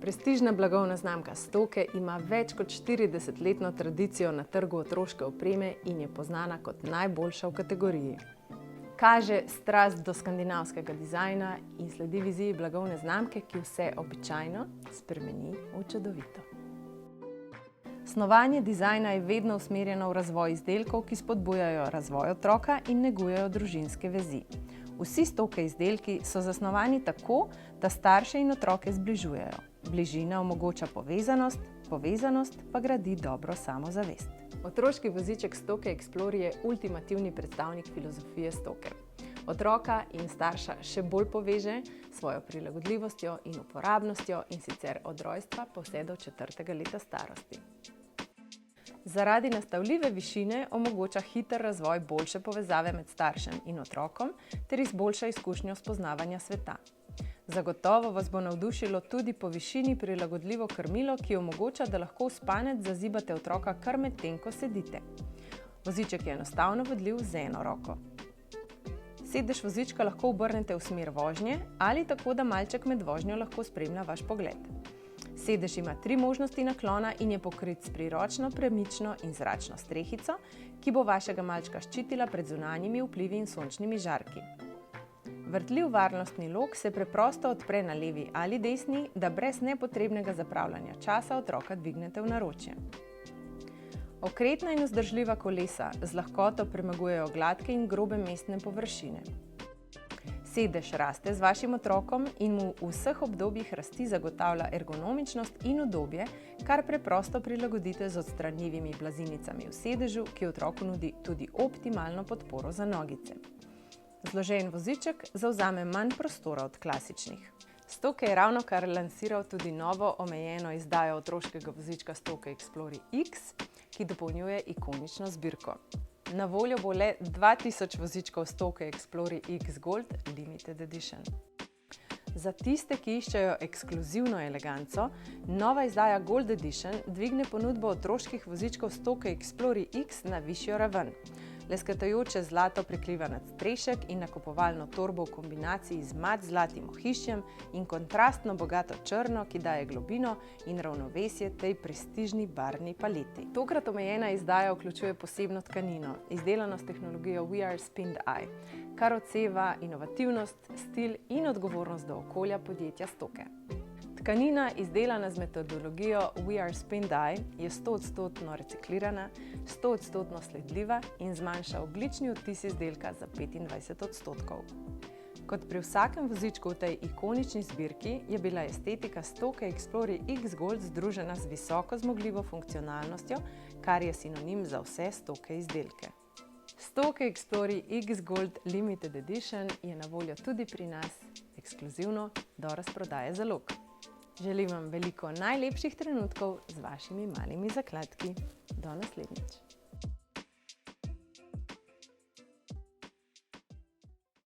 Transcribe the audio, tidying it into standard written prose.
Prestižna blagovna znamka Stoke ima več kot 40-letno tradicijo na trgu otroške opreme in je poznana kot najboljša v kategoriji. Kaže strast do skandinavskega dizajna in sledi viziji blagovne znamke, ki vse običajno spremeni v čudovito. Snovanje dizajna je vedno usmerjeno v razvoj izdelkov, ki spodbujajo razvoj otroka in negujejo družinske vezi. Vsi Stoke izdelki so zasnovani tako, da starše in otroke zbližujejo. Bližina omogoča povezanost, povezanost pa gradi dobro samozavest. Otroški voziček Stoke Explorer je ultimativni predstavnik filozofije Stoke. Otroka in starša še bolj poveže s svojo prilagodljivostjo in uporabnostjo, in sicer od rojstva pa vse do 4. leta starosti. Zaradi nastavljive višine omogoča hiter razvoj boljše povezave med staršem in otrokom ter izboljša izkušnjo spoznavanja sveta. Zagotovo vas bo navdušilo tudi po višini prilagodljivo krmilo, ki omogoča, da lahko v spanec zazibate otroka kar medtem, ko sedite. Voziček je enostavno vodljiv z eno roko. Sedež vozička lahko obrnete v smer vožnje ali tako, da malček med vožnjo lahko spremlja vaš pogled. Sedež ima 3 možnosti naklona in je pokrit s priročno, premično in zračno strehico, ki bo vašega malčka ščitila pred zunanjimi vplivi in sončnimi žarki. Vrtljiv varnostni lok se preprosto odpre na levi ali desni, da brez nepotrebnega zapravljanja časa otroka dvignete v naročje. Okretna in vzdržljiva kolesa z lahkoto premagujejo gladke in grobe mestne površine. Sedež raste z vašim otrokom in mu v vseh obdobjih rasti zagotavlja ergonomičnost in udobje, kar preprosto prilagodite z odstranljivimi blazinicami v sedežu, ki otroku nudi tudi optimalno podporo za nogice. Zložen voziček zavzame manj prostora od klasičnih. Stoke je ravnokar lansiral tudi novo omejeno izdajo otroškega vozička Stoke Explorer X, ki dopolnjuje ikonično zbirko. Na voljo bo le 2000 vozičkov Stoke Explorer X Gold Limited Edition. Za tiste, ki iščejo ekskluzivno eleganco, nova izdaja Gold Edition dvigne ponudbo otroških vozičkov Stoke Explorer X na višjo raven. Lesketajoče zlato prekriva nadstrešek in nakupovalno torbo v kombinaciji z mat zlatim ohišjem in kontrastno bogato črno, ki daje globino in ravnovesje tej prestižni barvni paleti. Tokrat omejena izdaja vključuje posebno tkanino, izdelano s tehnologijo We Are Spinned Eye, kar odseva inovativnost, stil in odgovornost do okolja podjetja Stoke. Tkanina, izdelana z metodologijo We Are Spinned Eye, je 100% reciklirana, 100% sledljiva in zmanjša ogljični odtis izdelka za 25%. Kot pri vsakem vozičku v tej ikonični zbirki je bila estetika Stoke Explorer X Gold združena z visoko zmogljivo funkcionalnostjo, kar je sinonim za vse Stoke izdelke. Stoke Explorer X Gold Limited Edition je na voljo tudi pri nas ekskluzivno do razprodaje zalog. Želim vam veliko najlepših trenutkov z vašimi malimi zakladki. Do naslednjič.